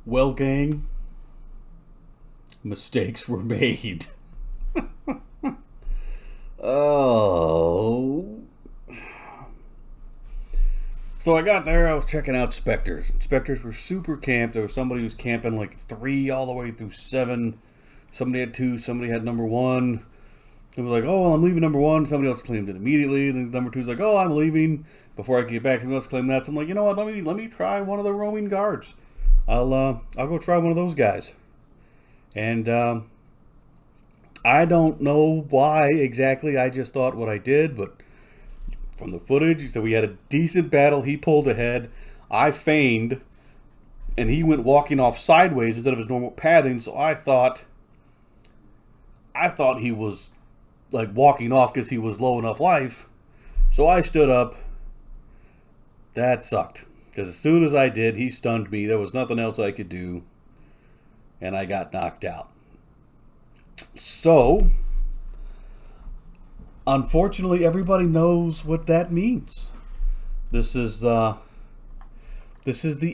Well, gang, mistakes were made. Oh. So I got there, I was checking out spectres. Spectres were super camped. There was somebody who was camping like 3 all the way through 7. Somebody had 2, somebody had number 1. It was like, oh, well, I'm leaving number 1. Somebody else claimed it immediately. And then number 2's like, oh, I'm leaving. Before I can get back, somebody else claimed that. So I'm like, you know what, let me try one of the roaming guards. I'll go try one of those guys. And I don't know why exactly I just thought what I did, but from the footage, so we had a decent battle. He pulled ahead. I feigned, and he went walking off sideways instead of his normal pathing. So I thought he was like walking off because he was low enough life. So I stood up. That sucked. Because as soon as I did, he stunned me. There was nothing else I could do. And I got knocked out. So, unfortunately, everybody knows what that means. This is the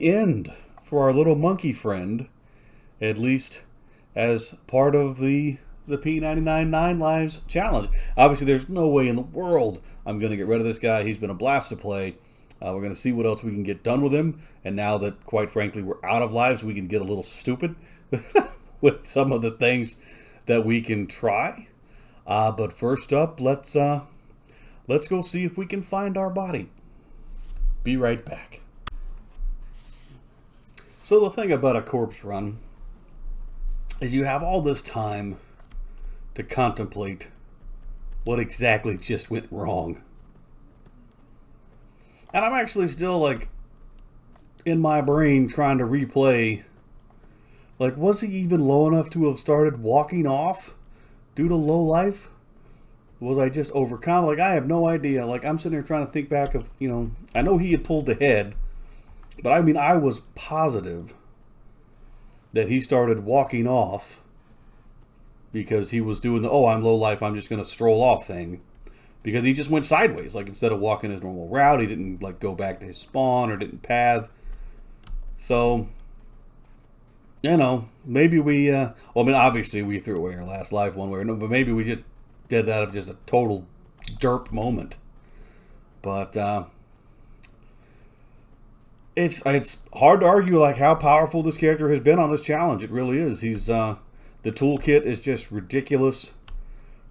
end for our little monkey friend. At least as part of the P99-9Lives challenge. Obviously, there's no way in the world I'm going to get rid of this guy. He's been a blast to play. We're going to see what else we can get done with him. And now that, quite frankly, we're out of lives, we can get a little stupid with some of the things that we can try. But first up, let's go see if we can find our body. Be right back. So the thing about a corpse run is you have all this time to contemplate what exactly just went wrong. And I'm actually still, like, in my brain trying to replay, like, was he even low enough to have started walking off due to low life? Was I just overcome? Like, I have no idea. Like, I'm sitting here trying to think back of, I know he had pulled ahead, but I mean, I was positive that he started walking off because he was doing the, oh, I'm low life, I'm just going to stroll off thing. Because he just went sideways. Like, instead of walking his normal route, he didn't, like, go back to his spawn or didn't path. So, maybe we, obviously we threw away our last life one way or another, but maybe we just did that of just a total derp moment. But, it's hard to argue, like, how powerful this character has been on this challenge. It really is. He's, the toolkit is just ridiculous.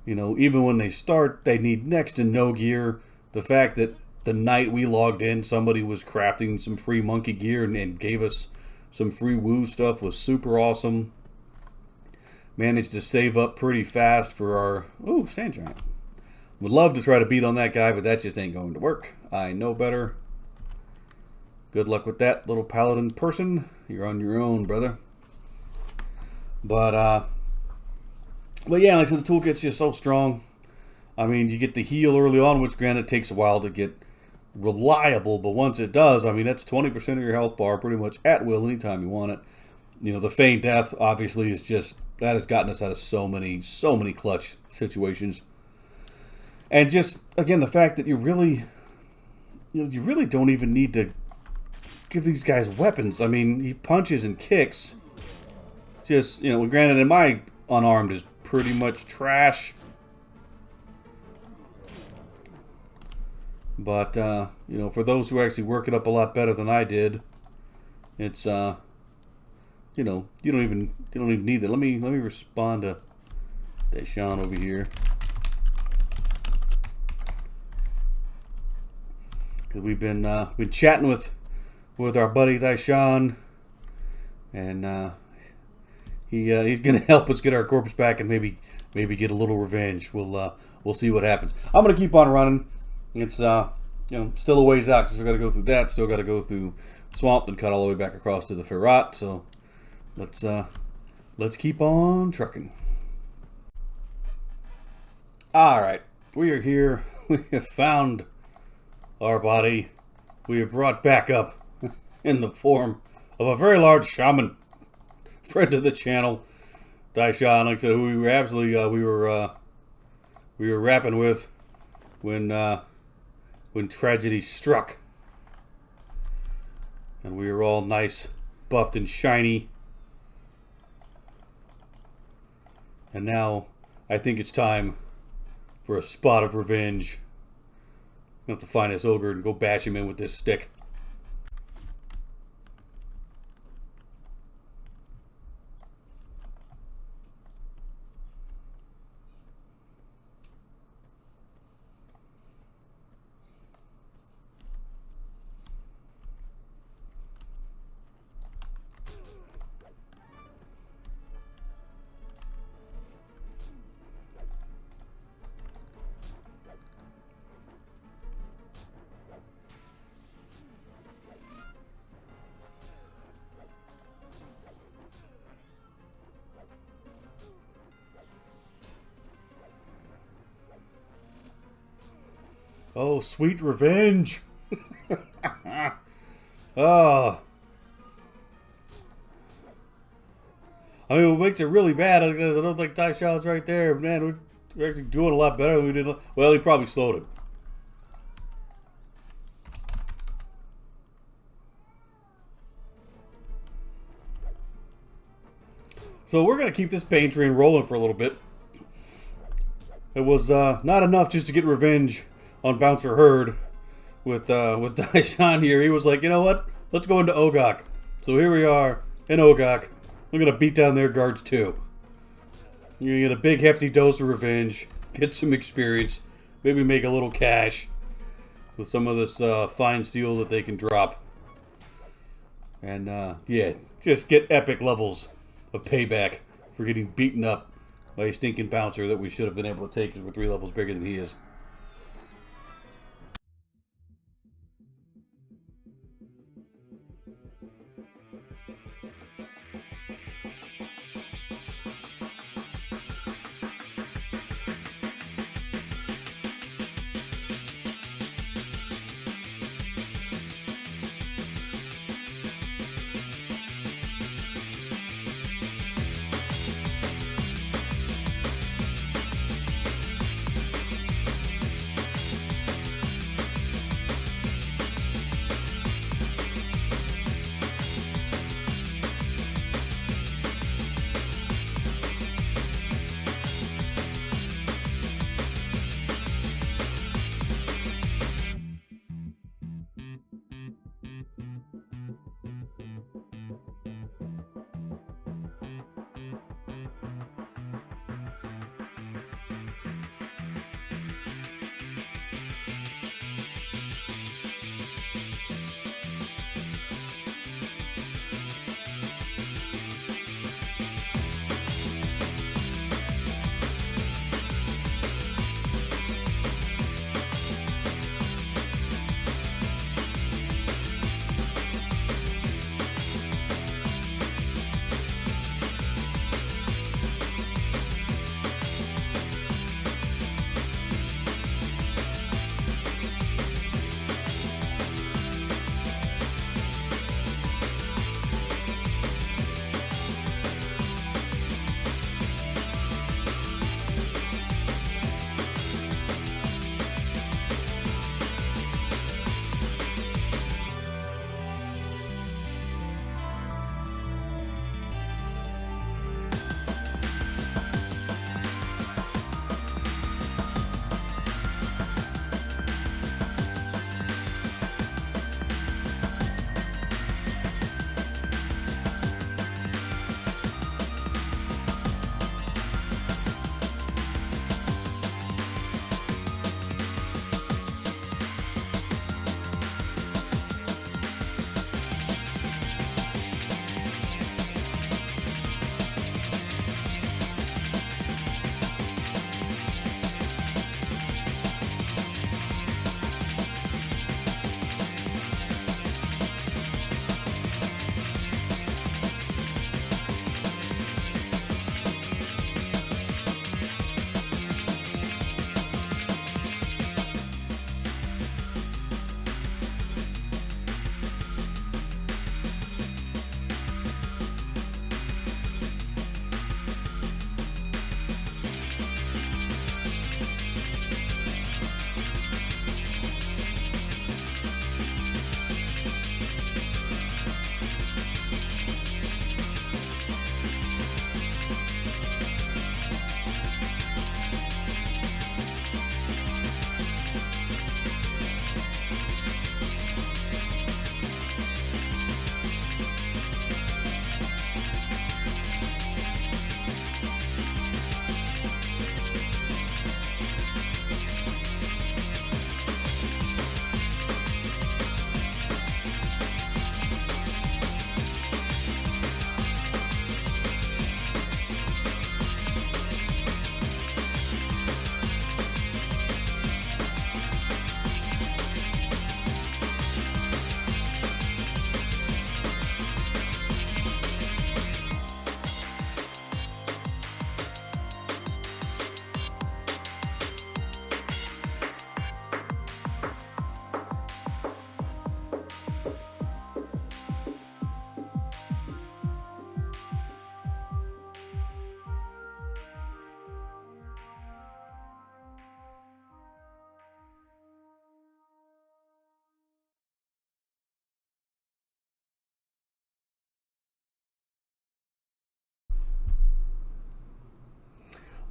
Even when they start, they need next to no gear. The fact that the night we logged in, somebody was crafting some free monkey gear and gave us some free woo stuff was super awesome. Managed to save up pretty fast for our... Ooh, sand giant. Would love to try to beat on that guy, but that just ain't going to work. I know better. Good luck with that, little paladin person. You're on your own, brother. But yeah, like I said, the toolkit's just so strong. I mean, you get the heal early on, which granted takes a while to get reliable, but once it does, I mean, that's 20% of your health bar pretty much at will anytime you want it. The feign death, obviously, is just, that has gotten us out of so many clutch situations. And just, again, the fact that you really don't even need to give these guys weapons. I mean, he punches and kicks. Just, granted, in my unarmed is pretty much trash. But, for those who actually work it up a lot better than I did, it's, you don't even need that. Let me respond to Deshaun over here. Because we've been chatting with our buddy Deshaun, and, he's going to help us get our corpse back and maybe get a little revenge. We'll see what happens. I'm going to keep on running. It's still a ways out because we got to go through that. Still got to go through swamp and cut all the way back across to the Feerot. So let's keep on trucking. All right, we are here. We have found our body. We have brought back up in the form of a very large shaman. Friend of the channel, Daishan, like I said, who we were absolutely we were rapping with when tragedy struck, and we were all nice, buffed and shiny, And now I think it's time for a spot of revenge. I'm going to have to find this ogre and go bash him in with this stick. Oh, sweet revenge! Oh. I mean, what makes it really bad is I don't think Taishan's right there. Man, we're actually doing a lot better than we did. Well, he probably slowed it. So we're going to keep this pain train rolling for a little bit. It was not enough just to get revenge on Bouncer Herd with Taishan here. He was like, you know what? Let's go into Oggok. So here we are in Oggok. We're going to beat down their guards too. You're going to get a big hefty dose of revenge. Get some experience. Maybe make a little cash with some of this fine steel that they can drop. And yeah, just get epic levels of payback for getting beaten up by a stinking bouncer that we should have been able to take because we're 3 levels bigger than he is.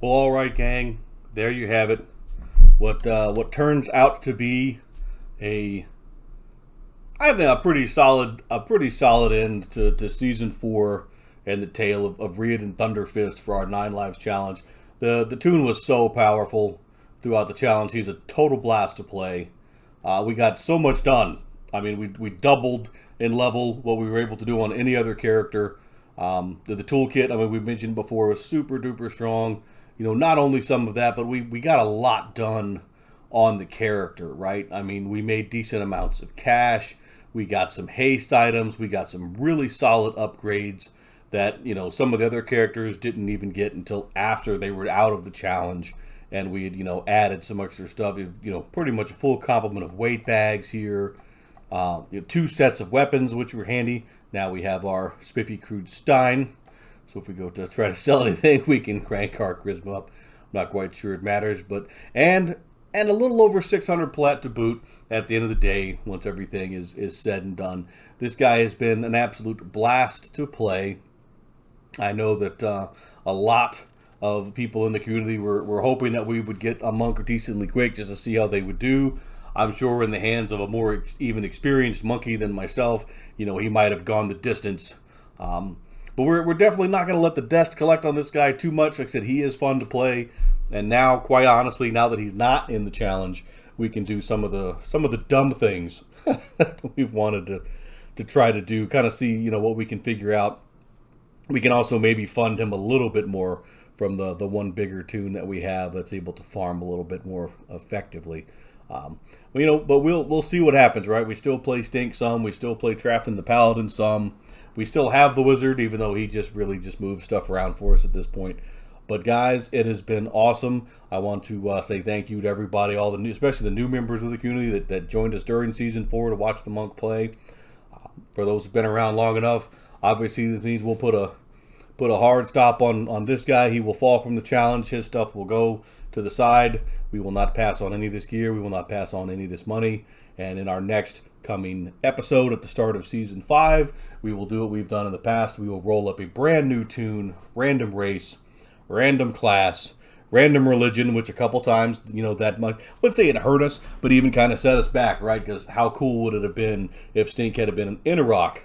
Well, all right, gang. There you have it. What turns out to be I think a pretty solid end to season 4 and the tale of Feerot and Thunderfist for our 9 Lives challenge. The toon was so powerful throughout the challenge. He's a total blast to play. We got so much done. I mean, we doubled in level what we were able to do on any other character. The toolkit, I mean, we mentioned before, was super duper strong. You know, not only some of that, but we got a lot done on the character, right? I mean, we made decent amounts of cash. We got some haste items. We got some really solid upgrades that, you know, some of the other characters didn't even get until after they were out of the challenge. And we had, you know, added some extra stuff. You know, pretty much a full complement of weight bags here. You know, 2 sets of weapons, which were handy. Now we have our spiffy crude Stein. So if we go to try to sell anything, we can crank our charisma up. I'm not quite sure it matters, but and a little over 600 plat to boot at the end of the day once everything is said and done. This guy has been an absolute blast to play. I know that a lot of people in the community were hoping that we would get a monk decently quick just to see how they would do. I'm sure in the hands of a more even experienced monkey than myself, you know, he might have gone the distance. But we're definitely not going to let the dust collect on this guy too much. Like I said, he is fun to play. And now, quite honestly, now that he's not in the challenge, we can do some of the dumb things that we've wanted to try to do. Kind of see, you know, what we can figure out. We can also maybe fund him a little bit more from the one bigger toon that we have that's able to farm a little bit more effectively. You know, but we'll see what happens, right? We still play Stink some. We still play Trafton the Paladin some. We still have the Wizard, even though he just moves stuff around for us at this point. But guys, it has been awesome. I want to say thank you to everybody, all the new, especially the new members of the community that joined us during season 4 to watch the monk play. For those who've been around long enough, obviously this means we'll put a hard stop on this guy. He will fall from the challenge. His stuff will go to the side. We will not pass on any of this gear. We will not pass on any of this money. And in our next coming episode at the start of season 5, we will do what we've done in the past. We will roll up a brand new toon, random race, random class, random religion, which a couple times, you know, that much, I wouldn't say it hurt us, but even kind of set us back, right? Because how cool would it have been if Stink had been an Inarok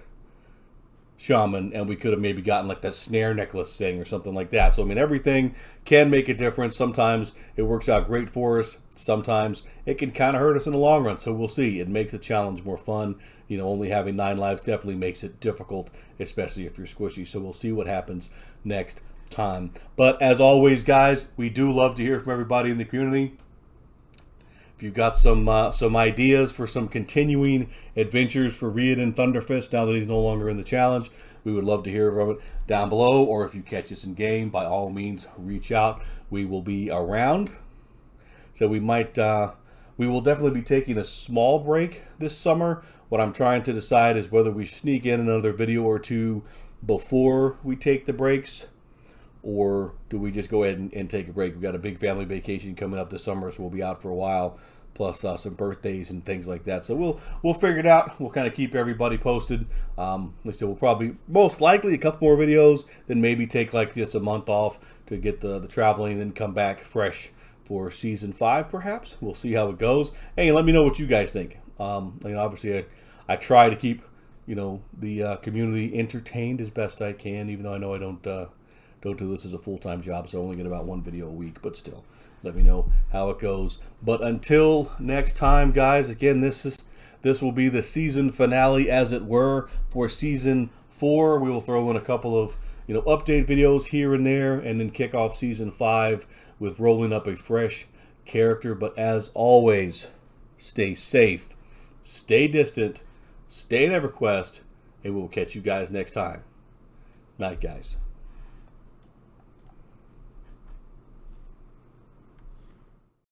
shaman and we could have maybe gotten like that snare necklace thing or something like that. So I mean, everything can make a difference. Sometimes it works out great for us. Sometimes it can kind of hurt us in the long run. So we'll see. It makes the challenge more fun. You know, only having 9 lives definitely makes it difficult, especially if you're squishy. So we'll see what happens next time. But as always, guys, we do love to hear from everybody in the community. If you've got some ideas for some continuing adventures for Feerot and Thunderfist now that he's no longer in the challenge, we would love to hear from it down below. Or if you catch us in game, by all means, reach out. We will be around. So we will definitely be taking a small break this summer. What I'm trying to decide is whether we sneak in another video or 2 before we take the breaks, or do we just go ahead and take a break? We've got a big family vacation coming up this summer, so we'll be out for a while, plus some birthdays and things like that. So we'll figure it out. We'll kind of keep everybody posted. Like I said, we'll probably, most likely, a couple more videos, then maybe take like just a month off to get the traveling, and then come back fresh for season 5, perhaps. We'll see how it goes. Hey, let me know what you guys think. You know, obviously, I try to keep, you know, the community entertained as best I can, even though I know I don't do this as a full-time job, so I only get about 1 video a week, but still, let me know how it goes. But until next time, guys, again, this will be the season finale, as it were, for season 4. We will throw in a couple of, you know, update videos here and there, and then kick off season 5 with rolling up a fresh character. But as always, stay safe, stay distant, stay in EverQuest, and we'll catch you guys next time. Night, guys.